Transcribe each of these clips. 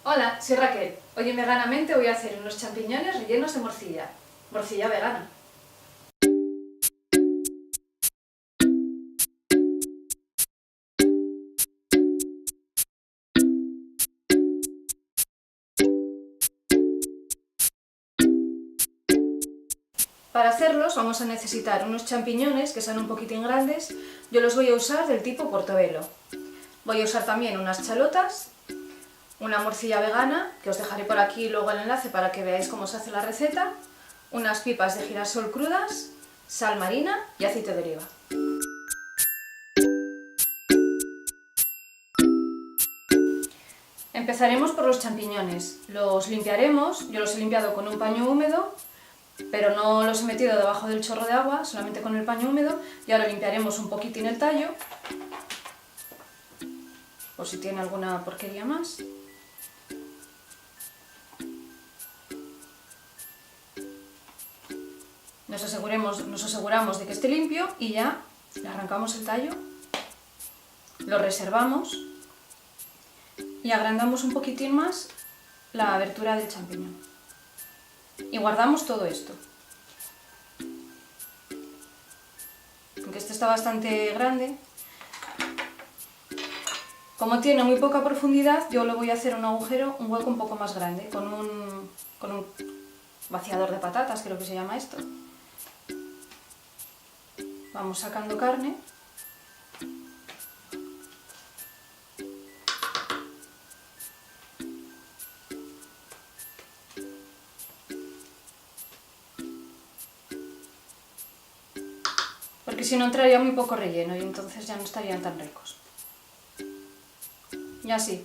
Hola, soy Raquel. Hoy en Veganamente voy a hacer unos champiñones rellenos de morcilla. Morcilla vegana. Para hacerlos vamos a necesitar unos champiñones que sean un poquitín grandes. Yo los voy a usar del tipo portobelo. Voy a usar también unas chalotas, una morcilla vegana, que os dejaré por aquí luego el enlace para que veáis cómo se hace la receta, unas pipas de girasol crudas, sal marina y aceite de oliva. Empezaremos por los champiñones. Los limpiaremos, yo los he limpiado con un paño húmedo, pero no los he metido debajo del chorro de agua, solamente con el paño húmedo, y ahora limpiaremos un poquitín el tallo, por si tiene alguna porquería más. Nos aseguramos de que esté limpio y ya le arrancamos el tallo, lo reservamos y agrandamos un poquitín más la abertura del champiñón. Y guardamos todo esto. Aunque este está bastante grande, como tiene muy poca profundidad, yo le voy a hacer un agujero, un hueco un poco más grande, con un vaciador de patatas, creo que se llama esto. Vamos sacando carne. Porque si no entraría muy poco relleno y entonces ya no estarían tan ricos. Y así,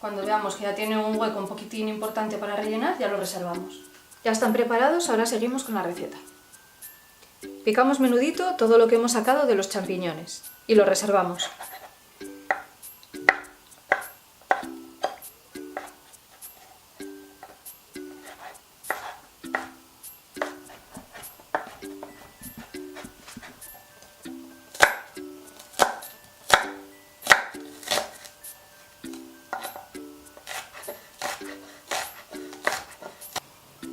cuando veamos que ya tiene un hueco un poquitín importante para rellenar, ya lo reservamos. Ya están preparados, ahora seguimos con la receta. Picamos menudito todo lo que hemos sacado de los champiñones y lo reservamos.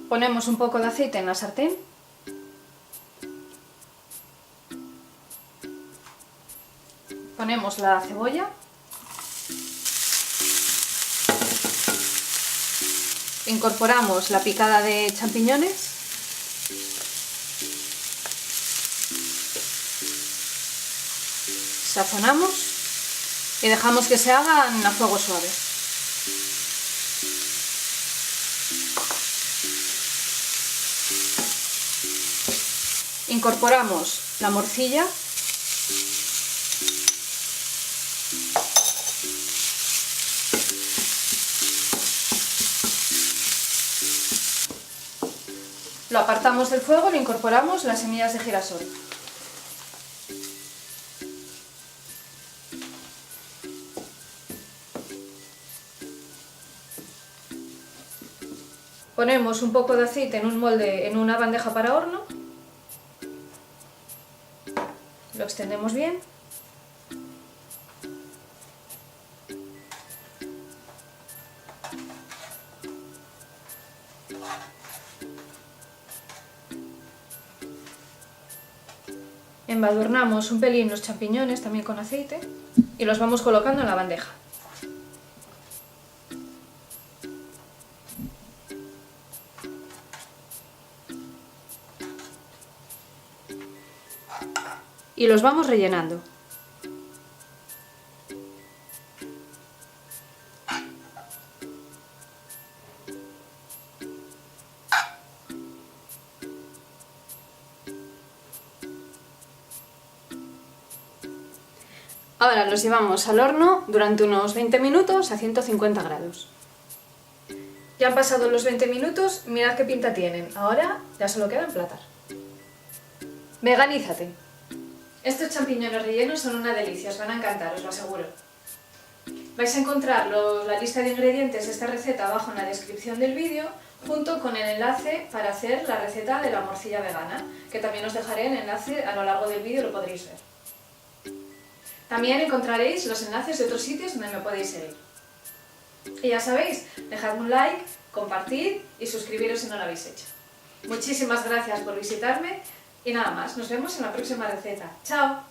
Ponemos un poco de aceite en la sartén. Ponemos la cebolla. Incorporamos la picada de champiñones. Sazonamos y dejamos que se hagan a fuego suave. Incorporamos la morcilla. Lo apartamos del fuego y le incorporamos las semillas de girasol. Ponemos un poco de aceite en un molde, en una bandeja para horno. Lo extendemos bien. Embadurnamos un pelín los champiñones también con aceite y los vamos colocando en la bandeja. Y los vamos rellenando. Ahora los llevamos al horno durante unos 20 minutos a 150 grados. Ya han pasado los 20 minutos, mirad qué pinta tienen. Ahora ya solo queda emplatar. Veganízate. Estos champiñones rellenos son una delicia, os van a encantar, os lo aseguro. Vais a encontrar la lista de ingredientes de esta receta abajo en la descripción del vídeo, junto con el enlace para hacer la receta de la morcilla vegana, que también os dejaré el enlace a lo largo del vídeo, lo podréis ver. También encontraréis los enlaces de otros sitios donde me podéis seguir. Y ya sabéis, dejadme un like, compartid y suscribiros si no lo habéis hecho. Muchísimas gracias por visitarme y nada más, nos vemos en la próxima receta. ¡Chao!